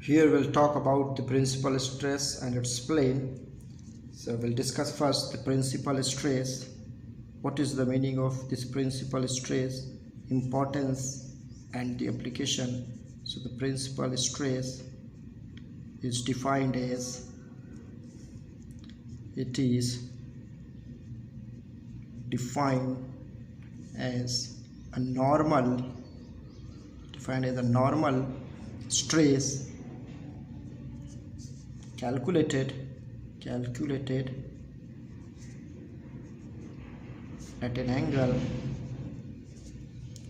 Here we'll talk about the principal stress and its plane. So we'll discuss first the principal stress. What is the meaning of this principal stress, importance and the application. So the principal stress is defined as it is defined as a normal stress calculated at an angle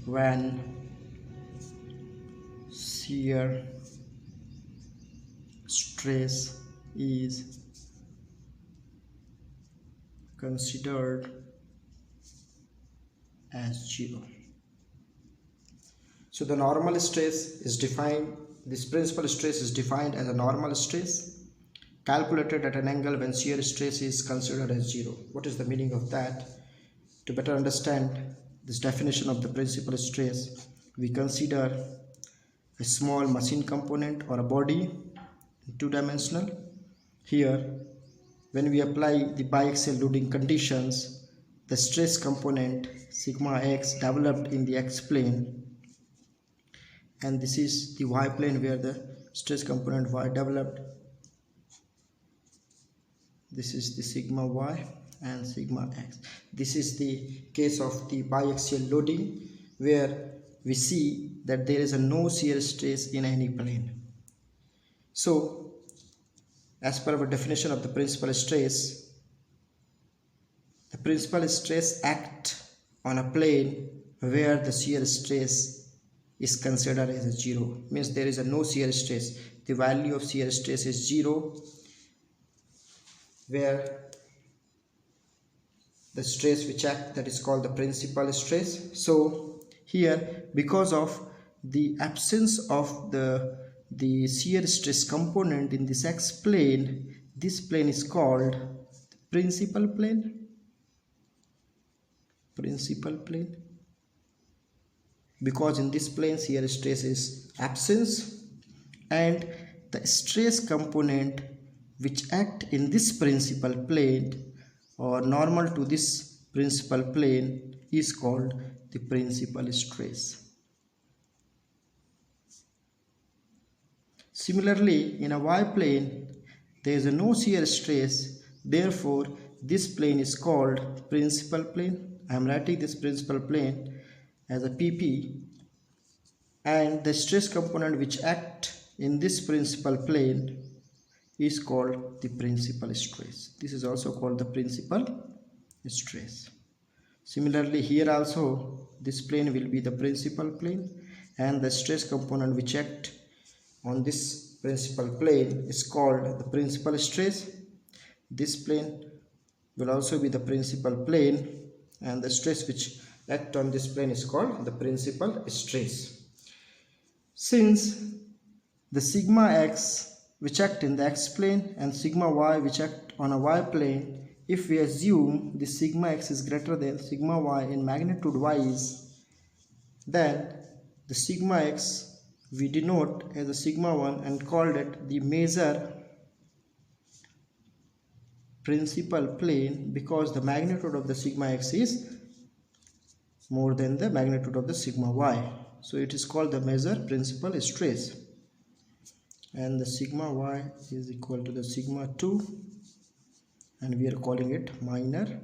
when shear stress is considered as 0. So the normal stress is defined, this principal stress is defined as a normal stress calculated at an angle when shear stress is considered as 0. What is the meaning of that? To better understand this definition of the principal stress, we consider a small machine component or a body, two-dimensional. Here, when we apply the biaxial loading conditions, the stress component sigma x developed in the x-plane, and this is the y-plane where the stress component y developed. This is the sigma y and sigma x. This is the case of the biaxial loading where we see that there is no shear stress in any plane. So as per our definition of the principal stress acts on a plane where the shear stress is considered as a 0. Means there is no shear stress. The value of shear stress is 0, where the stress which acts, that is called the principal stress. So here, because of the absence of the shear stress component in this x-plane, this plane is called principal plane. Because in this plane shear stress is absence, and the stress component which act in this principal plane or normal to this principal plane is called the principal stress. Similarly, in a y-plane there is no shear stress, therefore this plane is called principal plane. I am writing this principal plane as a PP, and the stress component which act in this principal plane is called the principal stress. This is also called the principal stress. Similarly, here also this plane will be the principal plane, and the stress component which act on this principal plane is called the principal stress. This plane will also be the principal plane, and the stress which act on this plane is called the principal stress. Since the sigma x which act in the x-plane and sigma y which act on a y-plane, if we assume the sigma x is greater than sigma y in magnitude wise, then the sigma x we denote as a sigma 1 and called it the major principal plane, because the magnitude of the sigma x is more than the magnitude of the sigma y. So it is called the major principal stress, and the sigma y is equal to the sigma 2, and we are calling it minor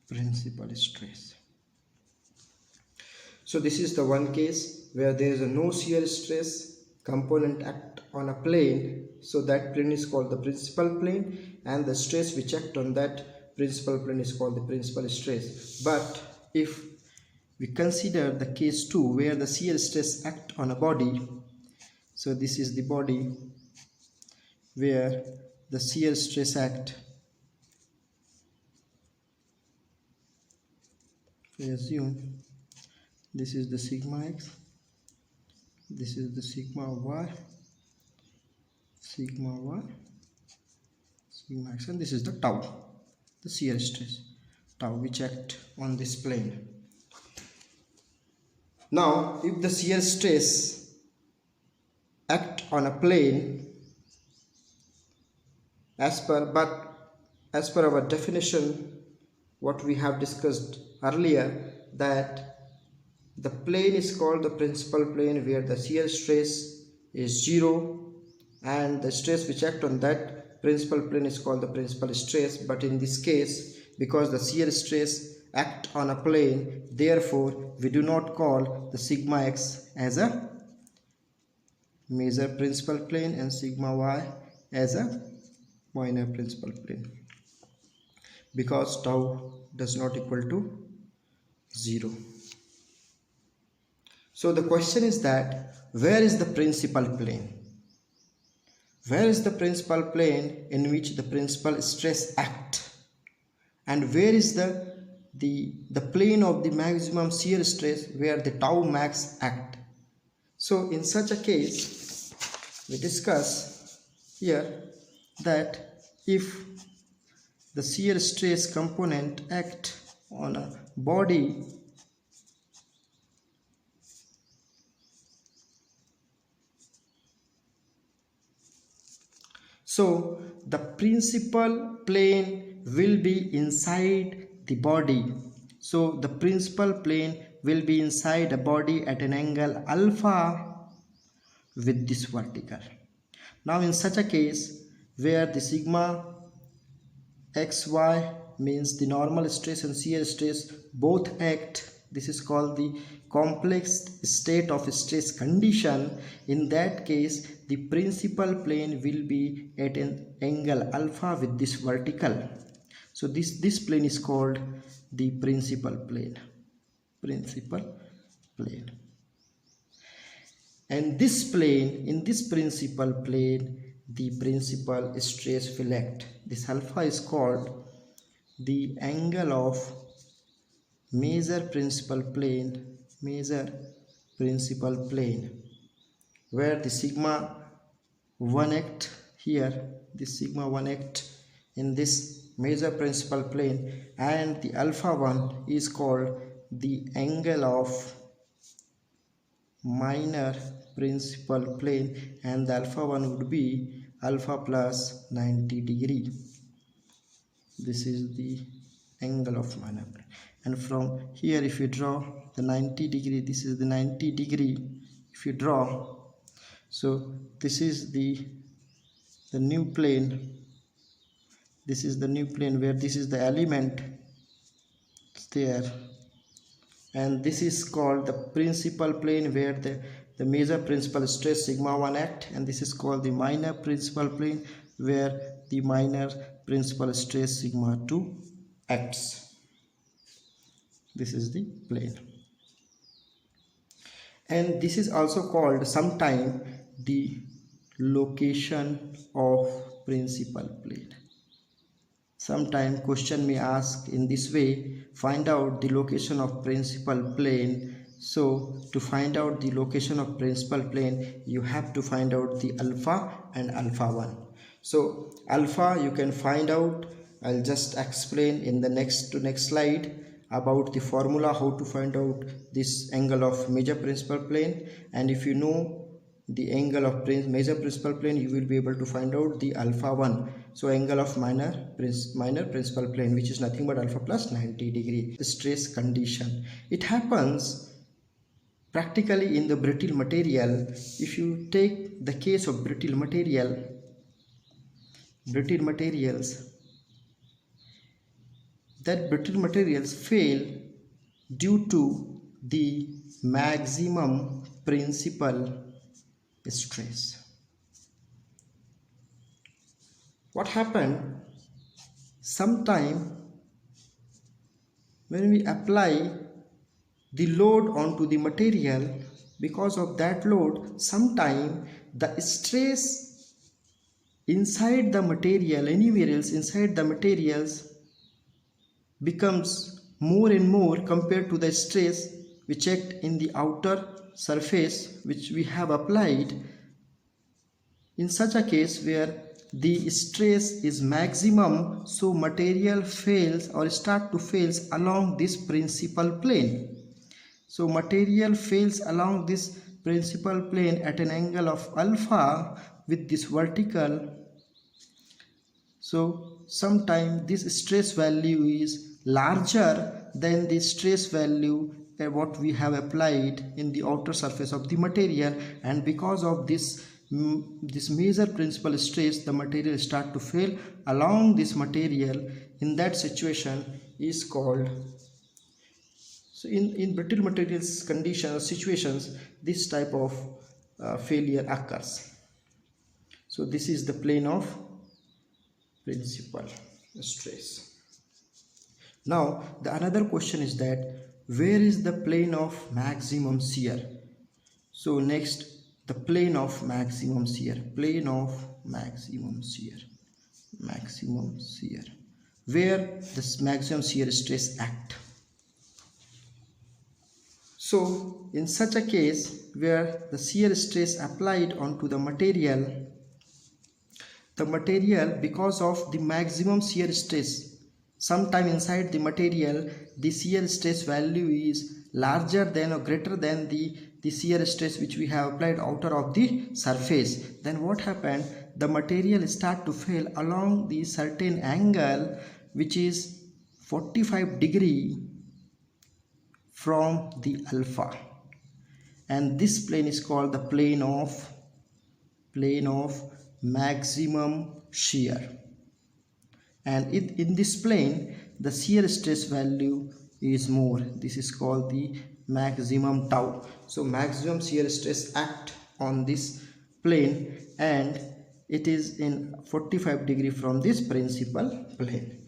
principal stress. So this is the one case where there is no shear stress component act on a plane, so that plane is called the principal plane, and the stress which act on that principal plane is called the principal stress. But if we consider the case 2 where the shear stress act on a body, so this is the body where the shear stress act, we assume this is the sigma x, this is the sigma y, sigma x, and this is the tau, the shear stress tau which act on this plane. Now if the shear stress act on a plane as per our definition, what we have discussed earlier, that the plane is called the principal plane where the shear stress is 0 and the stress which act on that principal plane is called the principal stress. But in this case, because the shear stress act on a plane, therefore we do not call the sigma x as a major principal plane and sigma y as a minor principal plane, because tau does not equal to 0. So the question is that where is the principal plane? Where is the principal plane in which the principal stress act? And where is the plane of the maximum shear stress where the tau max act? So in such a case, we discuss here that if the shear stress component act on a body so the principal plane will be inside the body. So the principal plane will be inside a body at an angle alpha with this vertical. Now in such a case where the sigma xy means the normal stress and shear stress both act, this is called the complex state of stress condition. In that case, the principal plane will be at an angle alpha with this vertical. So this plane is called the principal plane. And this plane, in this principal plane, the principal stress will act. This alpha is called the angle of major principal plane, where the sigma 1 act here, this sigma 1 act in this major principal plane, and the alpha 1 is called the angle of minor principal plane, and the alpha 1 would be alpha plus 90 degree. This is the angle of minor plane, and from here if you draw the 90 degree, this is the 90 degree if you draw. So this is the new plane, this is the new plane where this is the element there, and this is called the principal plane where the major principal stress sigma 1 act, and this is called the minor principal plane where the minor principal stress sigma 2 acts. This is the plane, and this is also called sometime the location of principal plane. Sometime question may ask in this way, find out the location of principal plane. So to find out the location of principal plane, you have to find out the alpha and alpha 1. So alpha you can find out, I'll just explain in the next slide about the formula how to find out this angle of major principal plane. And if you know the angle of major principal plane, you will be able to find out the alpha 1. So angle of minor principal plane, which is nothing but alpha plus 90 degree stress condition. It happens practically in the brittle material. If you take the case of brittle materials, that brittle materials fail due to the maximum principal stress. What happened? Sometime when we apply the load onto the material, because of that load, sometime the stress inside the material, anywhere else inside the materials, becomes more and more compared to the stress which act in the outer surface which we have applied. In such a case where the stress is maximum, so material fails or start to fails along this principal plane. So material fails along this principal plane at an angle of alpha with this vertical. So sometimes this stress value is larger than the stress value what we have applied in the outer surface of the material, and because of this this major principal stress, the material start to fail along this material. In that situation is called, so in brittle materials conditions situations, this type of failure occurs. So this is the plane of principal stress. Now the another question is that where is the plane of maximum shear? So next, the plane of maximum shear, plane of maximum shear, where this maximum shear stress act. So in such a case where the shear stress applied onto the material, because of the maximum shear stress, sometime inside the material the shear stress value is larger than or greater than the shear stress which we have applied outer of the surface, then what happened, the material start to fail along the certain angle which is 45 degree from the alpha, and this plane is called the plane of maximum shear. And in this plane the shear stress value is more, this is called the maximum tau. So maximum shear stress act on this plane and it is in 45 degree from this principal plane.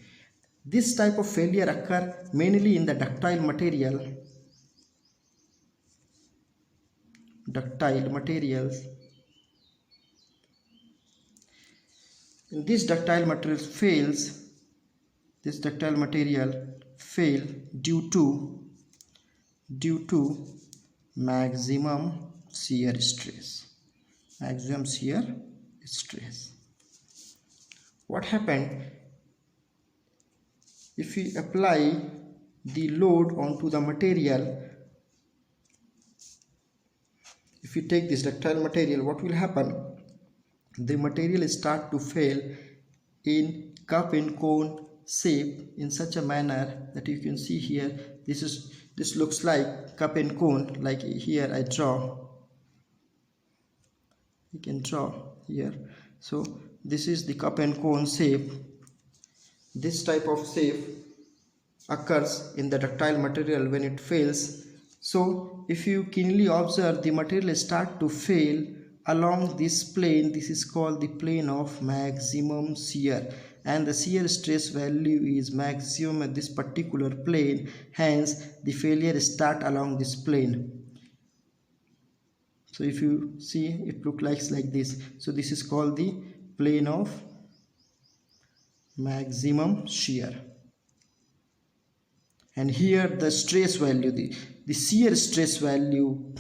This type of failure occur mainly in the ductile materials. In this ductile material fail due to maximum shear stress. What happened if we apply the load onto the material? If you take this ductile material, what will happen? The material start to fail in cup and cone shape in such a manner that you can see here. This looks like cup and cone. Like here I draw. You can draw here. So this is the cup and cone shape. This type of shape occurs in the ductile material when it fails. So if you keenly observe, the material start to fail along this plane. This is called the plane of maximum shear, and the shear stress value is maximum at this particular plane, hence the failure start along this plane. So if you see, it looks like this. So this is called the plane of maximum shear, and here the stress value, the shear stress value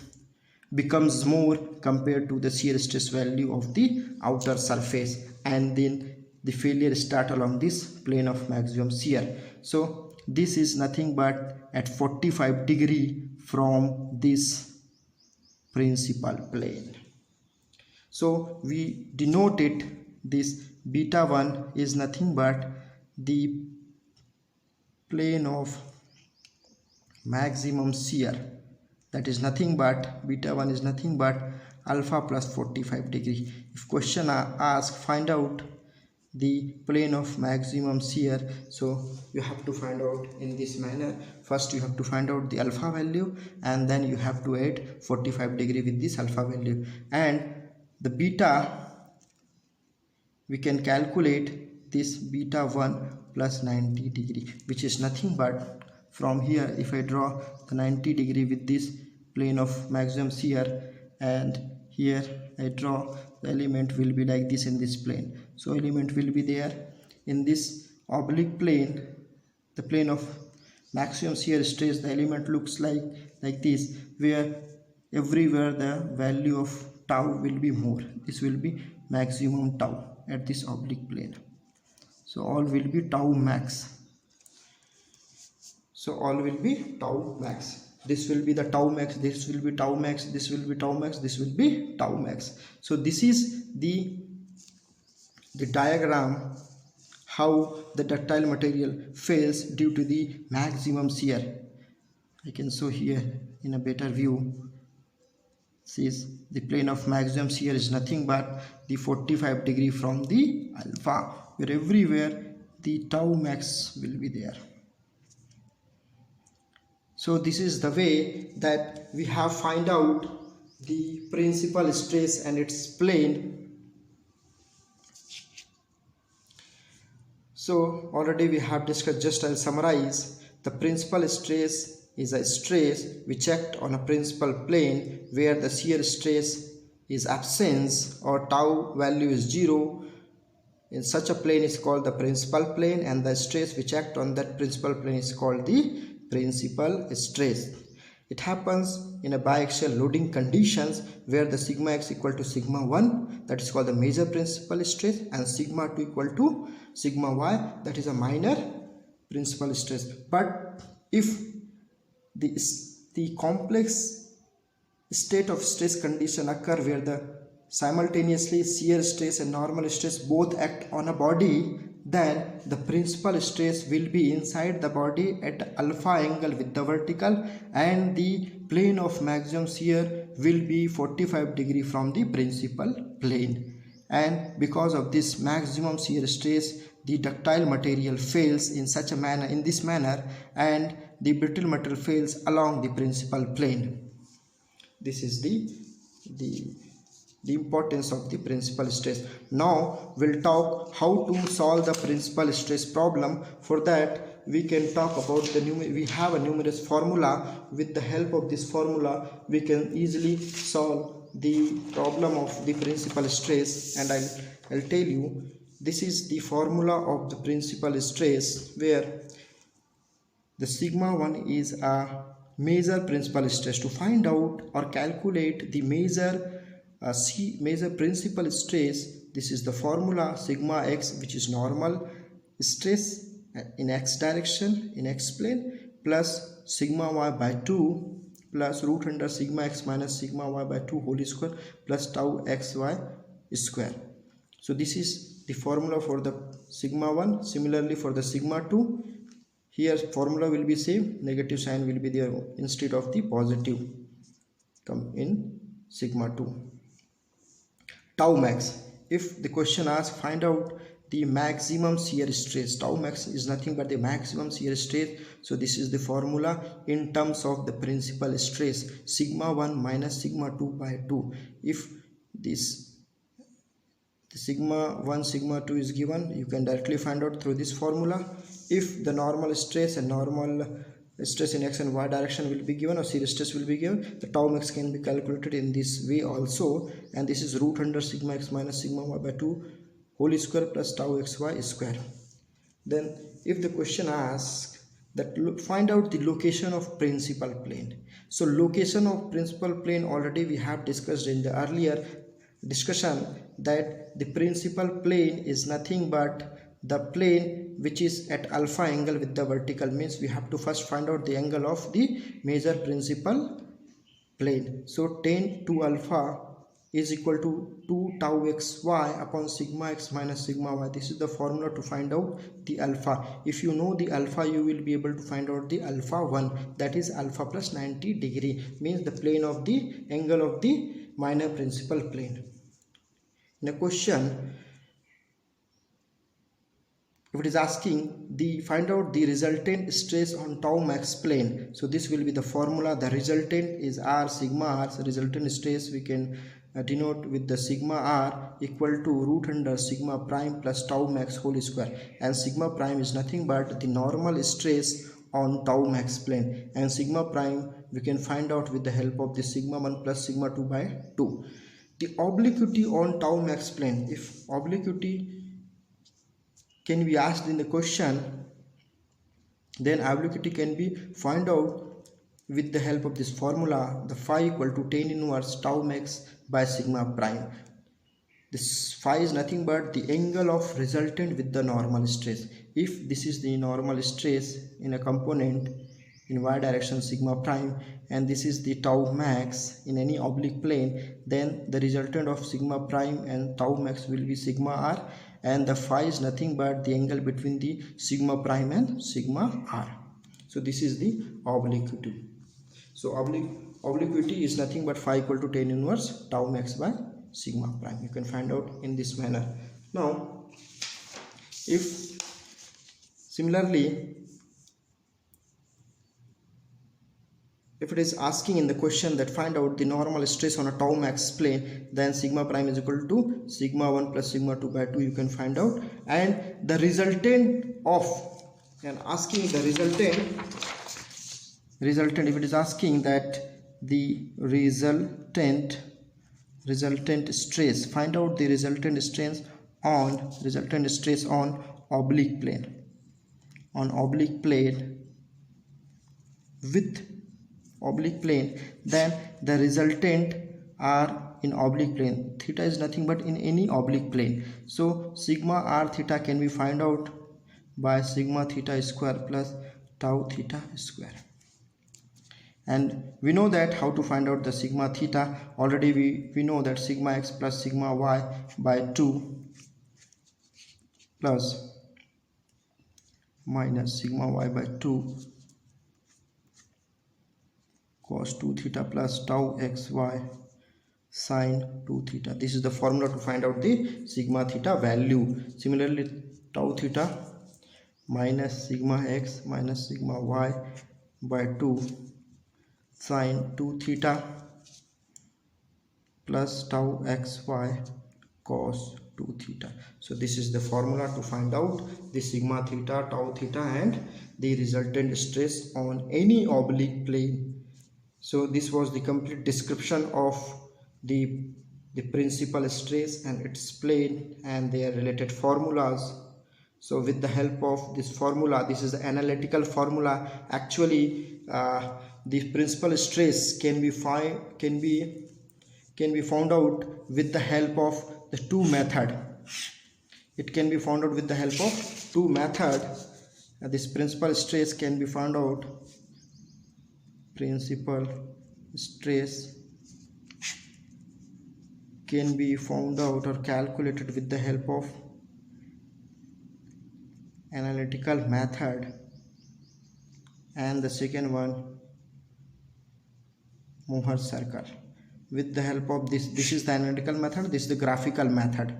becomes more compared to the shear stress value of the outer surface, and then the failure start along this plane of maximum shear. So this is nothing but at 45 degree from this principal plane. So we denote it, this beta 1 is nothing but the plane of maximum shear, that is nothing but beta 1 is nothing but alpha plus 45 degree. If question asks find out the plane of maximum shear, so you have to find out in this manner. First you have to find out the alpha value, and then you have to add 45 degree with this alpha value, and the beta we can calculate this beta 1 plus 90 degree, which is nothing but from here. If I draw the 90 degree with this plane of maximum shear, and here I draw, the element will be like this in this plane. So element will be there in this oblique plane, the plane of maximum shear stress. The element looks like this, where everywhere the value of tau will be more. This will be maximum tau at this oblique plane. So all will be tau max. this will be the tau max, this will be tau max, this will be tau max, this will be tau max. So this is the diagram how the ductile material fails due to the maximum shear. I can show here in a better view. Says the plane of maximum shear is nothing but the 45 degree from the alpha, where everywhere the tau max will be there. So this is the way that we have find out the principal stress and its plane. So already we have discussed, just I'll summarize. The principal stress is a stress which acts on a principal plane where the shear stress is absence or tau value is 0. In such a plane is called the principal plane, and the stress which acts on that principal plane is called the principal stress. It happens in a biaxial loading conditions where the sigma x equal to sigma 1, that is called the major principal stress, and sigma 2 equal to sigma y, that is a minor principal stress. But if the complex state of stress condition occur where the simultaneously shear stress and normal stress both act on a body, then the principal stress will be inside the body at alpha angle with the vertical, and the plane of maximum shear will be 45 degree from the principal plane. And because of this maximum shear stress, the ductile material fails in such a manner, in this manner, and the brittle material fails along the principal plane. This is the importance of the principal stress. Now we'll talk how to solve the principal stress problem. For that we can talk about we have a numerous formula. With the help of this formula we can easily solve the problem of the principal stress, and I'll tell you, this is the formula of the principal stress, where the sigma 1 is a major principal stress. To find out or calculate the major principal stress, this is the formula sigma x, which is normal stress in x direction in x plane, plus sigma y by 2 plus root under sigma x minus sigma y by 2 whole square plus tau xy square. So this is the formula for the sigma 1. Similarly for the sigma 2, here formula will be same, negative sign will be there instead of the positive come in sigma 2. Tau max, if the question asks find out the maximum shear stress, tau max is nothing but the maximum shear stress. So this is the formula in terms of the principal stress, sigma 1 minus sigma 2 by 2. If this sigma 1 sigma 2 is given, you can directly find out through this formula. If the normal stress and normal stress in x and y direction will be given, or shear stress will be given, the tau max can be calculated in this way also, and this is root under sigma x minus sigma y by 2 whole square plus tau xy square. Then if the question asks that find out the location of principal plane, so location of principal plane already we have discussed in the earlier discussion, that the principal plane is nothing but the plane which is at alpha angle with the vertical, means we have to first find out the angle of the major principal plane. So tan 2 alpha is equal to 2 tau xy upon sigma x minus sigma y. This is the formula to find out the alpha. If you know the alpha, you will be able to find out the alpha 1, that is alpha plus 90 degree, means the plane of the angle of the minor principal plane. In a question, if it is asking the find out the resultant stress on tau max plane, so this will be the formula. The resultant is r sigma r. So resultant stress we can denote with the sigma r equal to root under sigma prime plus tau max whole square, and sigma prime is nothing but the normal stress on tau max plane, and sigma prime we can find out with the help of the sigma 1 plus sigma 2 by 2. The obliquity on tau max plane, if obliquity can be asked in the question, then obliquity can be find out with the help of this formula, the phi equal to tan inverse tau max by sigma prime. This phi is nothing but the angle of resultant with the normal stress. If this is the normal stress in a component, in y direction sigma prime, and this is the tau max in any oblique plane, then the resultant of sigma prime and tau max will be sigma r, and the phi is nothing but the angle between the sigma prime and sigma r. So this is the obliquity. So obliquity is nothing but phi equal to tan inverse tau max by sigma prime. You can find out in this manner. Now if similarly, if it is asking in the question that find out the normal stress on a tau max plane, then sigma prime is equal to sigma 1 plus sigma 2 by 2, you can find out. And the resultant of, and asking the resultant, if it is asking that the resultant stress, find out the resultant stress on oblique plane, with oblique plane, then the resultant are in oblique plane. Theta is nothing but in any oblique plane. So sigma r theta can be find out by sigma theta square plus tau theta square. And we know that how to find out the sigma theta. Already we know that sigma x plus sigma y by 2 plus minus sigma y by 2 cos 2 theta plus tau xy sine 2 theta. This is the formula to find out the sigma theta value. Similarly, tau theta minus sigma x minus sigma y by 2 sine 2 theta plus tau xy cos 2 theta. So this is the formula to find out the sigma theta, tau theta, and the resultant stress on any oblique plane. So this was the complete description of the principal stress and its plane and their related formulas. So with the help of this formula, this is the analytical formula. Actually the principal stress can be found out with the help of the two method. It can be found out with the help of two method. This principal stress can be found out, principal stress can be found out or calculated with the help of analytical method, and the second one Mohr circle. With the help of this is the analytical method, this is the graphical method.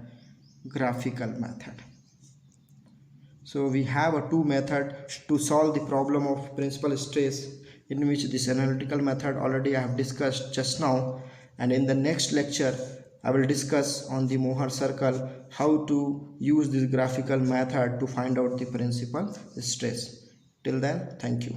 So we have a two method to solve the problem of principal stress, in which this analytical method already I have discussed just now, and in the next lecture I will discuss on the Mohr circle how to use this graphical method to find out the principal stress. Till then, thank you.